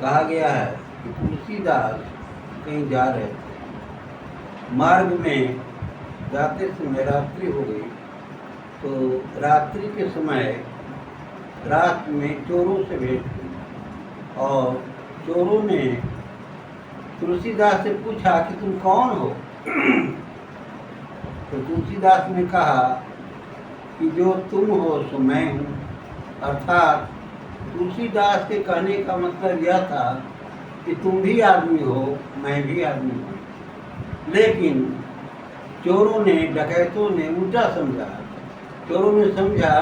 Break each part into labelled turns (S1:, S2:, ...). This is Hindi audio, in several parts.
S1: कहा गया है कि तुलसीदास कहीं जा रहे थे, मार्ग में जाते समय रात्रि हो गई। तो रात्रि के समय रात में चोरों से भेंट हुई और चोरों ने तुलसीदास से पूछा कि तुम कौन हो। तो तुलसीदास ने कहा कि जो तुम हो सो मैं हूँ। अर्थात तुलसीदास के कहने का मतलब यह था कि तुम भी आदमी हो, मैं भी आदमी हूँ। लेकिन चोरों ने, डकैतों ने उल्टा समझा। चोरों ने समझा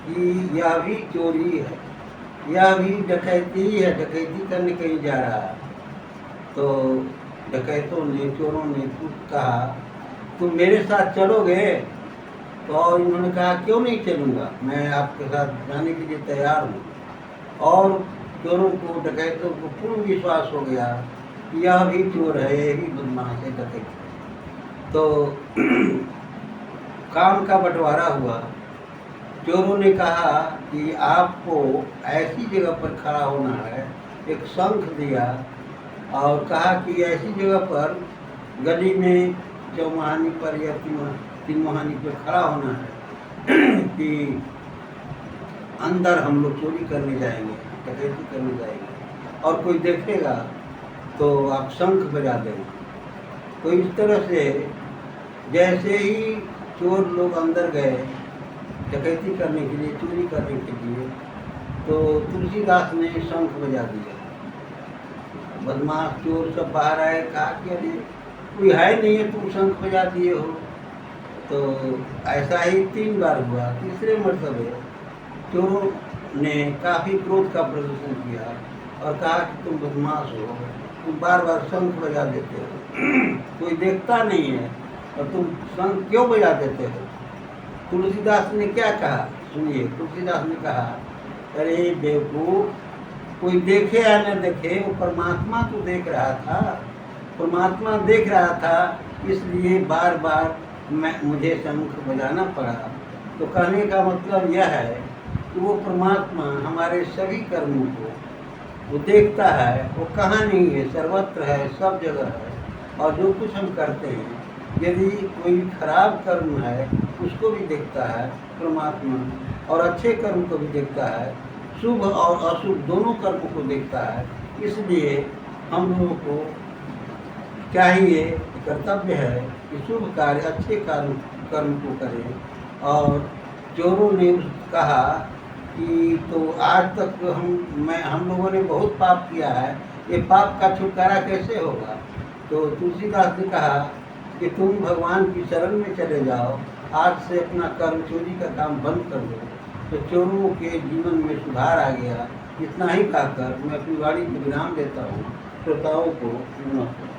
S1: कि यह भी चोरी है, यह भी डकैती है, डकैती करने कहीं जा रहा है। तो डकैतों ने, चोरों ने कहा तुम मेरे साथ चलोगे? तो इन्होंने कहा क्यों नहीं चलूँगा, मैं आपके साथ जाने के लिए तैयार हूँ। और चोरों को, डकैतों को पूर्ण विश्वास हो गया कि यह भी चोर है, यह भी बदमाश है, डकैत। तो काम का बंटवारा हुआ। चोरों ने कहा कि आपको ऐसी जगह पर खड़ा होना है, एक शंख दिया और कहा कि ऐसी जगह पर गली में चौमुहानी पर या तीन मुहानी पर खड़ा होना है कि अंदर हम लोग चोरी करने जाएंगे, डकैती करने जाएंगे और कोई देखेगा तो आप शंख बजा देंगे। तो इस तरह से जैसे ही चोर लोग अंदर गए डकैती करने के लिए, चोरी करने के लिए, तो तुलसीदास ने शंख बजा दिया। बदमाश चोर सब बाहर आए, कहा कि अरे कोई है नहीं है, तुम शंख बजा दिए हो। तो ऐसा ही 3 बार हुआ। तीसरे मरतबे चोरों ने काफ़ी क्रोध का प्रदर्शन किया और कहा कि तुम बदमाश हो, तुम बार बार शंख बजा देते हो, कोई देखता नहीं है और तुम शंख क्यों बजा देते हो। तुलसीदास ने क्या कहा सुनिए। तुलसीदास ने कहा अरे बेवकूफ, कोई देखे या न देखे, वो परमात्मा तो देख रहा था, परमात्मा देख रहा था, इसलिए बार बार मुझे शंख बजाना पड़ा। तो कहने का मतलब यह है कि वो परमात्मा हमारे सभी कर्मों को वो देखता है, वो कहाँ नहीं है, सर्वत्र है, सब जगह है। और जो कुछ हम करते हैं, यदि कोई खराब कर्म है उसको भी देखता है परमात्मा, और अच्छे कर्म को भी देखता है, शुभ और अशुभ दोनों कर्म को देखता है। इसलिए हम लोगों को चाहिए, कर्तव्य है कि शुभ कार्य, अच्छे कर्म को करें। और चोरों ने कहा कि तो आज तक हम लोगों ने बहुत पाप किया है, ये पाप का छुटकारा कैसे होगा। तो तुलसीदास ने कहा कि तुम भगवान की शरण में चले जाओ, आज से अपना कर्म, चोरी का काम बंद कर दो। तो चोरों के जीवन में सुधार आ गया। इतना ही कहकर मैं अपनी वाणी को विराम देता हूँ। श्रोताओं को नमस्कार।